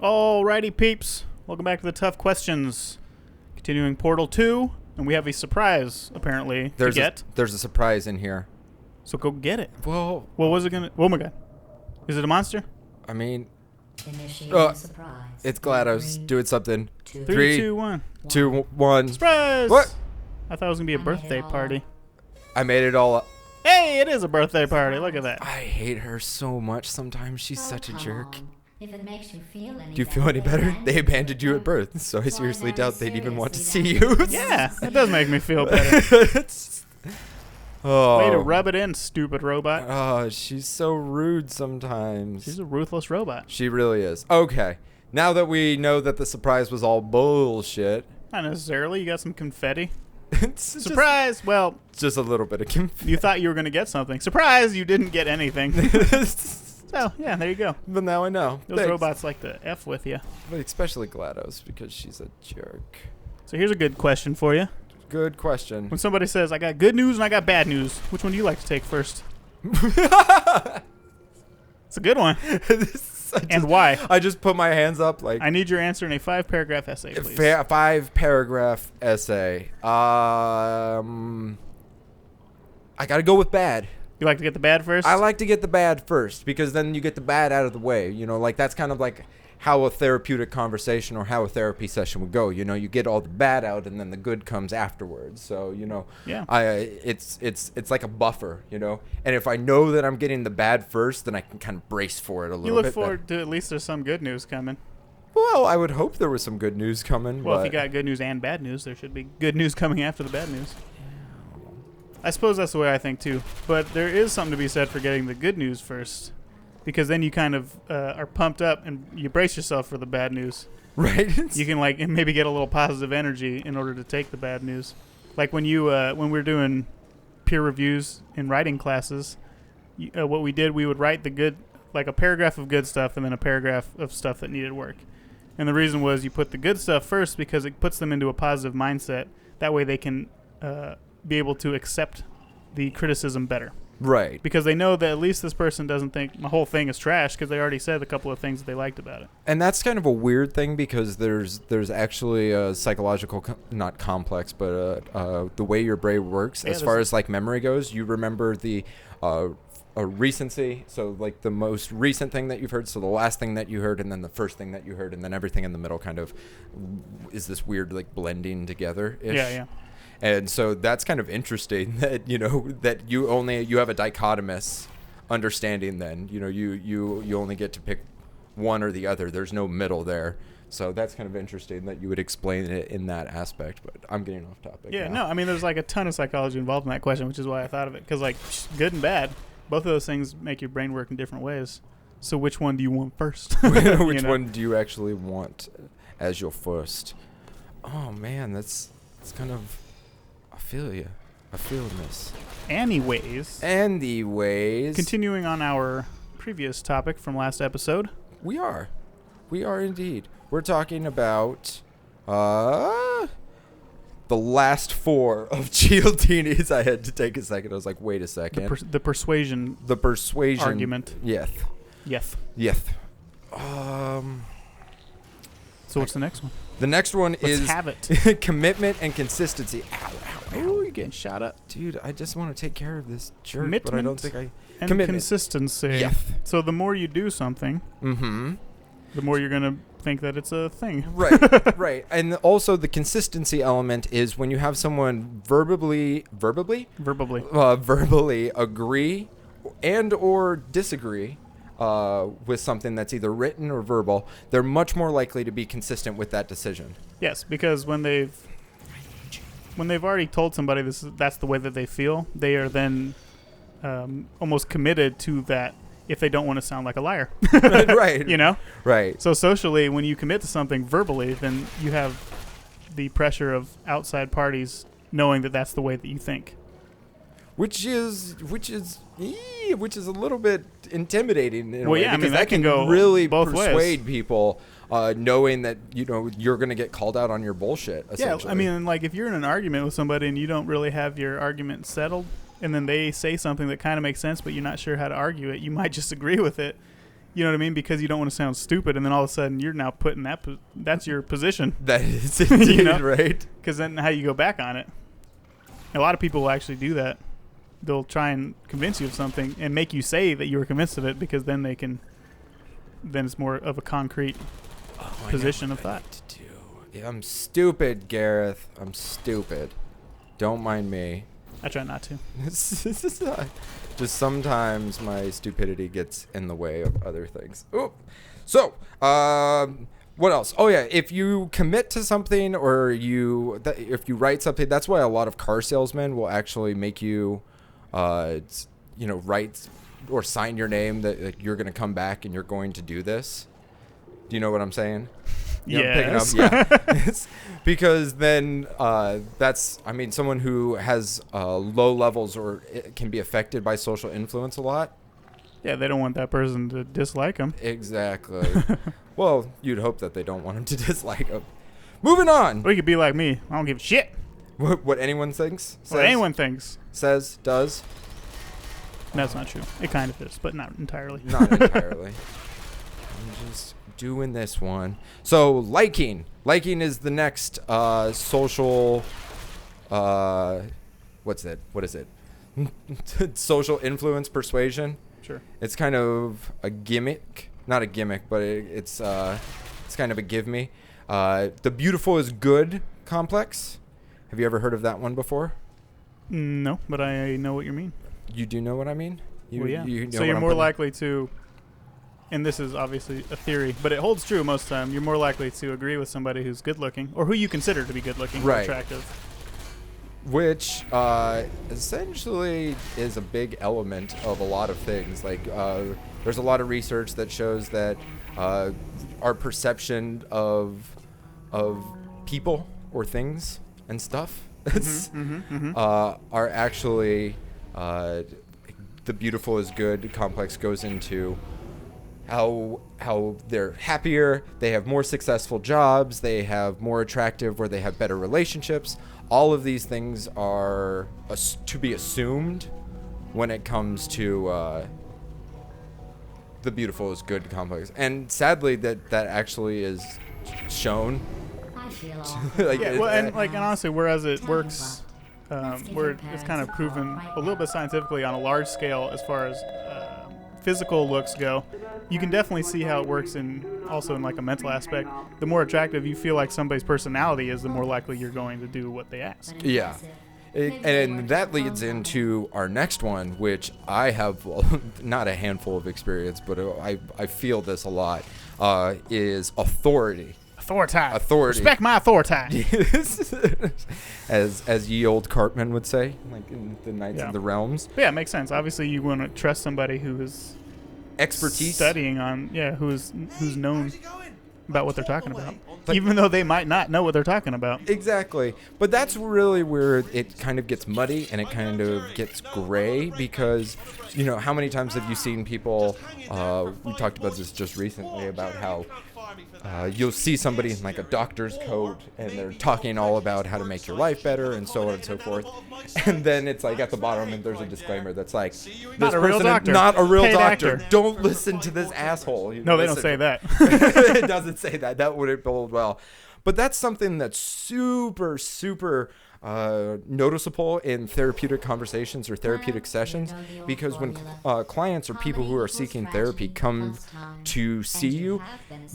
Alrighty, peeps. Welcome back to the Tough Questions. Continuing Portal 2, and we have a surprise, apparently, to get. There's a surprise in here. So go get it. Well, What was it gonna... Oh my god. Is it a monster? I mean, Initiating surprise. it's GLaDOS doing something. 3, 2, 1. 2, 1. Surprise! What? I thought it was gonna be a birthday party. I made it all up. Hey, it is a birthday party. Look at that. I hate her so much sometimes. She's such a come jerk. on. If it makes you feel any Do you feel any better? They abandoned you at birth, so I seriously doubt they'd even want to see you. Yeah, it does make me feel better. Oh. Way to rub it in, stupid robot. Oh, she's so rude sometimes. She's a ruthless robot. She really is. Okay. Now that we know that the surprise was all bullshit. Not necessarily. You got some confetti. It's Surprise! Well, just a little bit of confetti. you thought you were gonna get something. Surprise! You didn't get anything. So, yeah, there you go. But now I know. Those Thanks. robots like to F with you. But especially GLaDOS because she's a jerk. So here's a good question for you. Good question. When somebody says, I got good news and I got bad news, which one do you like to take first? It's a good one. And why? I just put my hands up like I need your answer in a 5-paragraph essay, please. 5-paragraph essay. I gotta go with bad. You like to get the bad first? I like to get the bad first because then you get the bad out of the way. You know, like that's kind of like how a therapeutic conversation or how a therapy session would go. You know, you get all the bad out and then the good comes afterwards. So, you know, Yeah. it's like a buffer, you know. And if I know that I'm getting the bad first, then I can kind of brace for it a little You bit. look forward to at least there's some good news coming. Well, I would hope there was some good news coming. Well, but if you got good news and bad news, there should be good news coming after the bad news. I suppose that's the way I think too. But there is something to be said for getting the good news first, because then you kind of are pumped up and you brace yourself for the bad news. right? You can like maybe get a little positive energy in order to take the bad news. Like when you when we're doing peer reviews in writing classes, what we did, we would write the good, like a paragraph of good stuff and then a paragraph of stuff that needed work. And the reason was you put the good stuff first because it puts them into a positive mindset. That way they can be able to accept the criticism better. Right. Because they know that at least this person doesn't think my whole thing is trash because they already said a couple of things that they liked about it. And that's kind of a weird thing because there's actually a psychological, not complex, but the way your brain works Yeah, as far as like memory goes. You remember the recency, so like the most recent thing that you've heard, so the last thing that you heard, and then the first thing that you heard, and then everything in the middle kind of is this weird like blending together-ish. Yeah. And so that's kind of interesting that, you know, that you have a dichotomous understanding then. You know, you only get to pick one or the other. There's no middle there. So that's kind of interesting that you would explain it in that aspect. But I'm getting off topic. Yeah, now. no, I mean, there's like a ton of psychology involved in that question, which is why I thought of it. Because, like, good and bad, both of those things make your brain work in different ways. So which one do you want first? Which one do you actually want as your first? Oh, man, that's kind of... I feel you. I feel this. Anyways, continuing on our previous topic from last episode. We are indeed. We're talking about the last 4 of Cialdini's. I had to take a second. I was like, wait a second. The persuasion The persuasion argument. Yes. Yes. Yes. So what's the next one? The next one Let's is have it. commitment and consistency. Ow, ow, ow. Ooh, you're getting shot up. Dude, I just want to take care of this jerk, but I Commitment don't think I... And Commitment. consistency. Yes. So the more you do something, Mm-hmm. the more you're going to think that it's a thing. Right, right. And also the consistency element is when you have someone verbally Verbally. agree and or disagree with something that's either written or verbal, they're much more likely to be consistent with that decision. Yes, because when they've already told somebody that's the way that they feel, they are then almost committed to that if they don't want to sound like a liar. Right. You know? Right. So socially, when you commit to something verbally, then you have the pressure of outside parties knowing that that's the way that you think. Which is a little bit intimidating in a way, yeah, I because mean, that can go really both persuade ways. people, knowing that you're going to get called out on your bullshit. Yeah, Essentially. I mean, like if you're in an argument with somebody and you don't really have your argument settled, and then they say something that kind of makes sense, but you're not sure how to argue it, you might just agree with it. You know what I mean? Because you don't want to sound stupid, and then all of a sudden you're now put in that's your position. That is indeed right. Because then how you go back on it. A lot of people will actually do that. They'll try and convince you of something and make you say that you were convinced of it, because then it's more of a concrete position of thought. Yeah, I'm stupid, Gareth. I'm stupid. Don't mind me. I try not to. Just sometimes my stupidity gets in the way of other things. Ooh. So, what else? Oh yeah, if you commit to something or if you write something, that's why a lot of car salesmen will actually make you, write or sign your name that you're going to come back and you're going to do this. Do you know what I'm saying? You know, Yes. picking up, yeah. Because then someone who has low levels or can be affected by social influence a lot. Yeah, they don't want that person to dislike them. Exactly. Well, you'd hope that they don't want him to dislike him. Moving on. Or you could be like me. I don't give a shit What anyone thinks, says, what anyone thinks. says, does. That's not true. It kind of is, but not entirely. Not entirely. I'm just doing this one. So liking is the next social. What is it? Social influence persuasion. Sure. It's kind of a gimmick, not a gimmick, but it's kind of a give me. The beautiful is good complex. Have you ever heard of that one before? No, but I know what you mean. You do know what I mean? Well, yeah. You know So what you're I'm more putting- likely to, and this is obviously a theory, but it holds true most of the time, you're more likely to agree with somebody who's good looking, or who you consider to be good looking or Right. attractive. Which essentially is a big element of a lot of things. Like there's a lot of research that shows that our perception of people or things and stuff are actually the beautiful is good complex goes into how they're happier, they have more successful jobs, they have more attractive or they have better relationships. All of these things are to be assumed when it comes to the beautiful is good complex. And sadly that actually is shown. I feel awful. Like, Yeah, well, and honestly, whereas it works, where it's kind of proven a little bit scientifically on a large scale as far as physical looks go, you can definitely see how it works also in like a mental aspect. The more attractive you feel like somebody's personality is, the more likely you're going to do what they ask. Yeah. And that leads into our next one, which I have not a handful of experience, but I feel this a lot, is authority. Authority. Respect my authority. as ye old Cartman would say, like in the Knights of the Realms. But yeah, it makes sense. Obviously, you want to trust somebody who is Expertise. studying on, who's known about what they're talking about, even though they might not know what they're talking about. Exactly. But that's really where it kind of gets muddy and it kind of gets gray because, how many times have you seen people, we talked about this just recently about how you'll see somebody in like a doctor's coat and they're talking all about how to make your life better and so on and so forth. And then it's like at the bottom and there's a disclaimer that's like, Not a real doctor. Not a real Paid doctor. actor. Don't listen to this asshole. No, they don't say that. It doesn't say that. That wouldn't bode well. But that's something that's super, super noticeable in therapeutic conversations or therapeutic sessions, because when clients or people who are seeking therapy come to see you,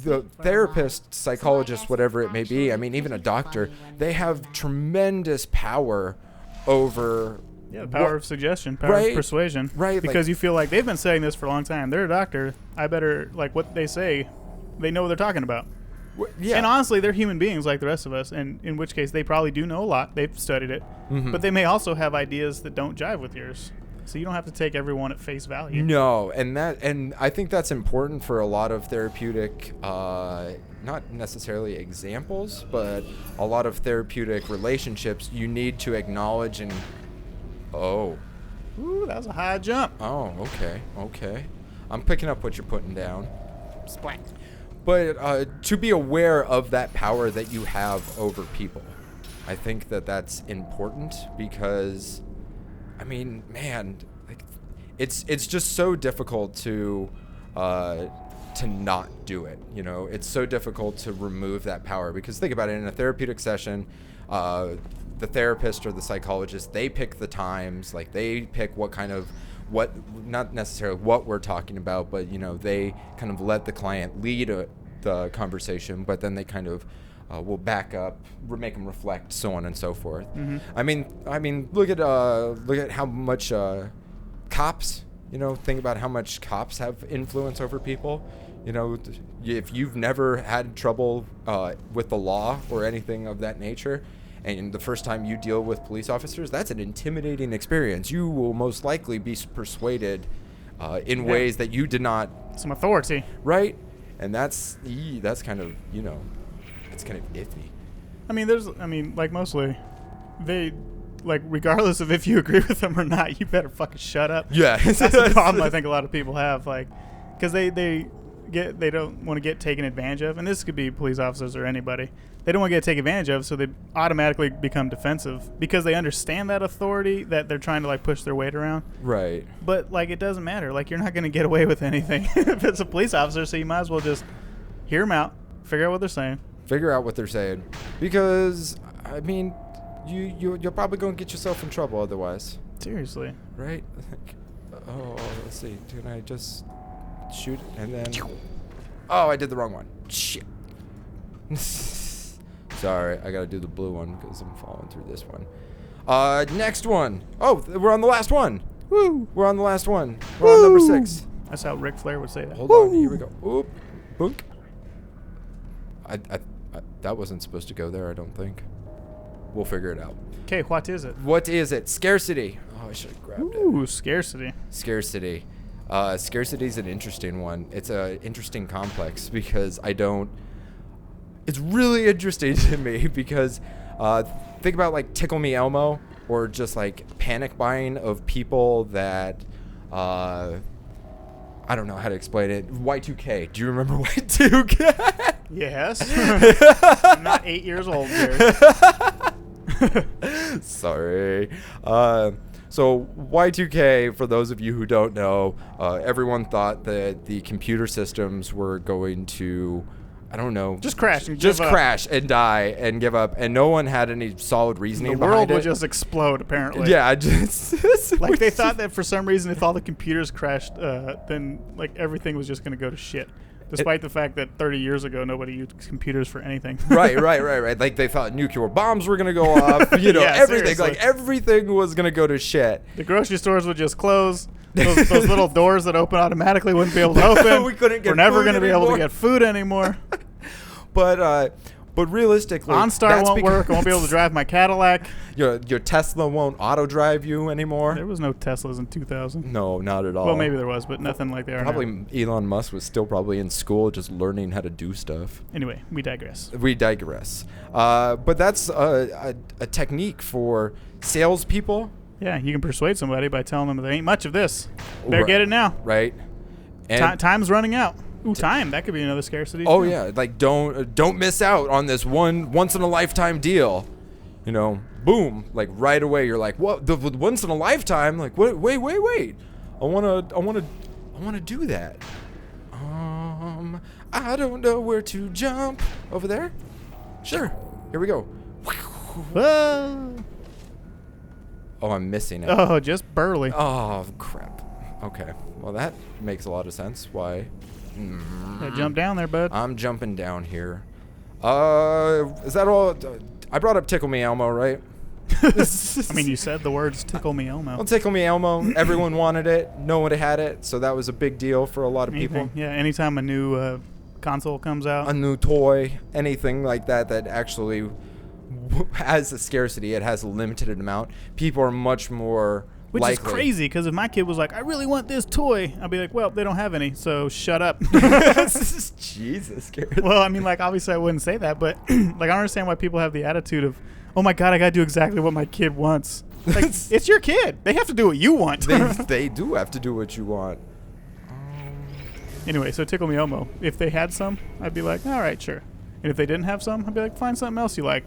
the therapist, psychologist, whatever it may be, I mean, even a doctor, they have tremendous power over Yeah, power of suggestion, power of persuasion. Right. Because you feel like they've been saying this for a long time. They're a doctor. I better, like, what they say, they know what they're talking about. Yeah. And honestly, they're human beings like the rest of us, and in which case they probably do know a lot. They've studied it. But they may also have ideas that don't jive with yours. So you don't have to take everyone at face value. No, and I think that's important for a lot of therapeutic, not necessarily examples, but a lot of therapeutic relationships. You need to acknowledge and Ooh, that was a high jump. okay. I'm picking up what you're putting down. Splat. But to be aware of that power that you have over people, I think that that's important because, I mean, man, like, it's just so difficult to to not do it. You know, it's so difficult to remove that power, because think about it, in a therapeutic session, the therapist or the psychologist, they pick the times, like they pick not necessarily what we're talking about, but you know, they kind of let the client lead the conversation, but then they kind of will back up, make them reflect, so on and so forth. Mm-hmm. I mean, look at how much cops. You know, think about how much cops have influence over people. You know, if you've never had trouble with the law or anything of that nature, and the first time you deal with police officers, that's an intimidating experience. You will most likely be persuaded in ways that you did not. Some authority. Right? And that's kind of, you know, it's kind of iffy. I mean, like mostly, they, like, regardless of if you agree with them or not, you better fucking shut up. Yeah. That's the problem I think a lot of people have, like, because they don't want to get taken advantage of, and this could be police officers or anybody. They don't want to get taken advantage of, so they automatically become defensive because they understand that authority that they're trying to, like, push their weight around. Right. But, like, it doesn't matter. Like, you're not going to get away with anything if it's a police officer, so you might as well just hear them out, figure out what they're saying. Figure out what they're saying, because I mean, you're probably going to get yourself in trouble otherwise. Seriously. Right? Oh, let's see. Can I just shoot and then? Oh, I did the wrong one. Shit. Sorry, I gotta do the blue one because I'm falling through this one. Next one. Oh, we're on the last one. Woo! We're on the last one. We're on number 6. That's how Ric Flair would say that. Hold on. Here we go. Oop. Boink. I that wasn't supposed to go there, I don't think. We'll figure it out. Okay, what is it? What is it? Scarcity. Oh, I should have grabbed it. Ooh, scarcity. Scarcity. Scarcity is an interesting one. It's an interesting complex because it's really interesting to me because think about like Tickle Me Elmo or just like panic buying of people that I don't know how to explain it. Y2K. Do you remember Y2K? Yes. I'm not 8 years old, Jared. Sorry. So Y2K, for those of you who don't know, everyone thought that the computer systems were going to, I don't know, Just crash and just give up. crash and die and give up, and no one had any solid reasoning The behind world it. would just explode, apparently. Yeah, just Like, they thought that for some reason, if all the computers crashed, then, like, everything was just going to go to shit. Despite the fact that 30 years ago, nobody used computers for anything. right. Like, they thought nuclear bombs were gonna go off. You know, Yeah, everything. seriously. Like, everything was gonna go to shit. The grocery stores would just close. Those little doors that open automatically wouldn't be able to open. We couldn't get We're never food going to be able to anymore. get food anymore. But realistically, OnStar that's won't because work. I won't be able to drive my Cadillac. your Tesla won't auto drive you anymore. There was no Teslas in 2000. No, not at all. Well, maybe there was, but nothing like they are now. Probably Elon Musk was still probably in school just learning how to do stuff. Anyway, we digress. We digress. But that's a technique for salespeople, Yeah, you can persuade somebody by telling them there ain't much of this. Better Right. get it now. right? And Time's running out. Ooh, time. That could be another scarcity. oh too. yeah, like don't miss out on this once in a lifetime deal. You know, boom, like right away you're like, what? The once in a lifetime? Like, what? Wait. I wanna do that. I don't know where to jump. Over there? Sure. Here we go. Whoa. Oh, I'm missing it. Oh, just burly. Oh, crap. Okay. Well, that makes a lot of sense. Why? Yeah, jump down there, bud. I'm jumping down here. Is that all? I brought up Tickle Me Elmo, right? I mean, you said the words "tickle me Elmo." Well, Tickle Me Elmo. Everyone wanted it. No one had it, so that was a big deal for a lot of people. Anything. Yeah, anytime a new console comes out. A new toy, anything like that actually has a scarcity. It has a limited amount. People are much more Which likely. is crazy, because if my kid was like, I really want this toy, I'd be like, well, they don't have any, so shut up. Jesus, Garrett. Well, I mean, like, obviously I wouldn't say that, but, like, I don't understand why people have the attitude of, oh my God, I gotta do exactly what my kid wants. Like, it's your kid. They have to do what you want. they do have to do what you want. Anyway, so Tickle Me Elmo. If they had some, I'd be like, all right, sure. And if they didn't have some, I'd be like, find something else you like.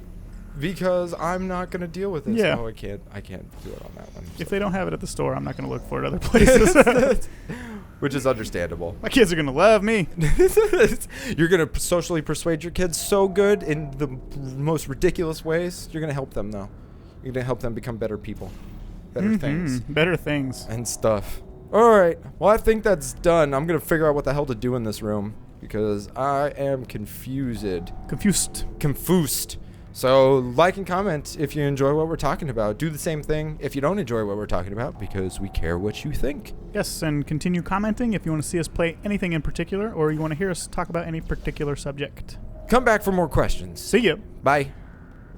Because I'm not gonna deal with this. Yeah. Oh, I can't do it on that one. If they don't have it at the store, I'm not going to look for it other places. which is understandable. My kids are gonna love me. You're going to socially persuade your kids so good in the most ridiculous ways. You're going to help them, though. You're going to help them become better people, better things, Better things. and stuff. All right. Well, I think that's done. I'm going to figure out what the hell to do in this room because I am confused. Confused. So like and comment if you enjoy what we're talking about. Do the same thing if you don't enjoy what we're talking about because we care what you think. Yes, and continue commenting if you want to see us play anything in particular or you want to hear us talk about any particular subject. Come back for more questions. See ya. Bye.